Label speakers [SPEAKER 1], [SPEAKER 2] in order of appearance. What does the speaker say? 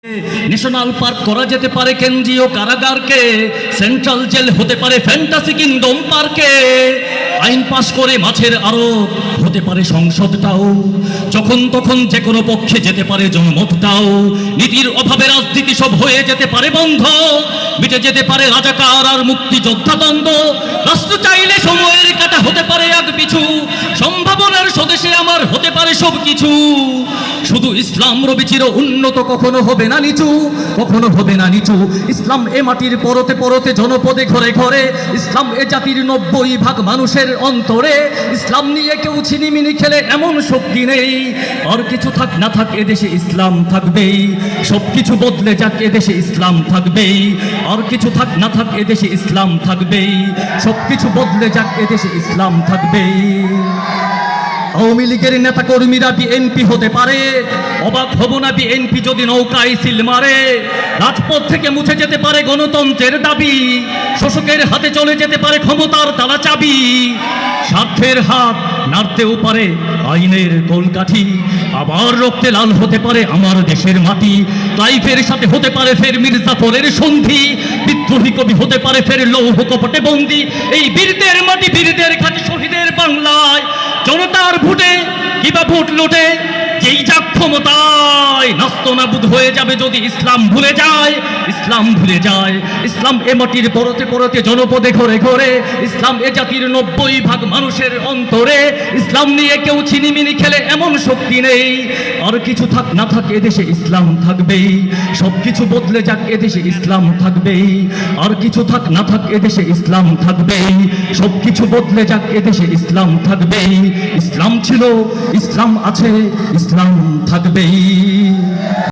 [SPEAKER 1] National park করা যেতে পারে কেন্দ্রীয় কারাগারকে, সেন্ট্রাল জেল হতে পারে ফ্যান্টাসি কিংডম পার্কে, আইন পাশ করে মাছের আড়ত হতে পারে সংসদটাও, যখন তখন যে কোনো পক্ষে যেতে পারে জনমতটাও, নীতির অভাবে রাজনীতি সব হয়ে যেতে পারে বন্ধ, মিটে যেতে পারে রাজাকার আর মুক্তিযোদ্ধা দ্বন্দ্ব, রাষ্ট্র চাইলে সময়ের কাটা হতে পারে এক পিছু, সম্ভাবনার স্বদেশে আমার হতে পারে সব কিছু। শুধু ইসলাম রবি চির উন্নত, কখনো হবে না নিচু, কখনো হবে না নিচু। ইসলাম এ মাটির পরতে পরতে জনপদে ঘরে ঘরে, ইসলাম এ জাতির 90% মানুষের অন্তরে। ইসলাম নিয়ে কেউ ছিনিমিনি খেলে এমন শক্তি নেই, আর কিছু থাক না থাক এদেশে ইসলাম থাকবেই, সব কিছু বদলে যাক এদেশে ইসলাম থাকবেই, আর কিছু থাক না থাক এদেশে ইসলাম থাকবেই, সব কিছু বদলে যাক এদেশে ইসলাম থাকবেই। আওয়ামী লীগের নেতা কর্মীরা বিএনপি হতে পারে, অবাক হব না বিএনপি যদি নৌকায় সিল মারে, রাজপথ থেকে মুছে যেতে পারে গণতন্ত্রের দাবি, শোষকের হাতে চলে যেতে পারে ক্ষমতার তালা চাবি, স্বার্থের হাত নাড়তেও পারে আইনের কলকাঠি, আবার রক্তে লাল হতে পারে আমার দেশের মাটি, তাইফের সাথে হতে পারে ফের মির্জাফরের সন্ধি, বিদ্রোহী কবি হতে পারে ফের লৌহ কপটে বন্দি। এই বীরদের মাটি, বীরদের ঘাটি, শহীদের বাংলায় জনতার ভোটে কিবা ভোট লোটে যেই যাক ক্ষমতায়, নাস্তানাবুদ হয়ে যাবে যদি ইসলাম ভুলে যায়, ইসলাম ভুলে যায়। ইসলাম এ মাটির পরতে পরতে জনপদে ঘরে ঘরে, ইসলাম এ জাতির 90% মানুষের অন্তরে। ইসলাম নিয়ে কেউ ছিনিমিনি খেলে এমন শক্তি নেই, আর কিছু থাক না থাক এদেশে ইসলাম থাকবেই, সব কিছু বদলে যাক এদেশে ইসলাম থাকবেই, আর কিছু থাক না থাক এদেশে ইসলাম থাকবেই, সব কিছু বদলে যাক এদেশে ইসলাম থাকবেই। ইসলাম ছিল, ইসলাম আছে, ইসলাম থাকবেই।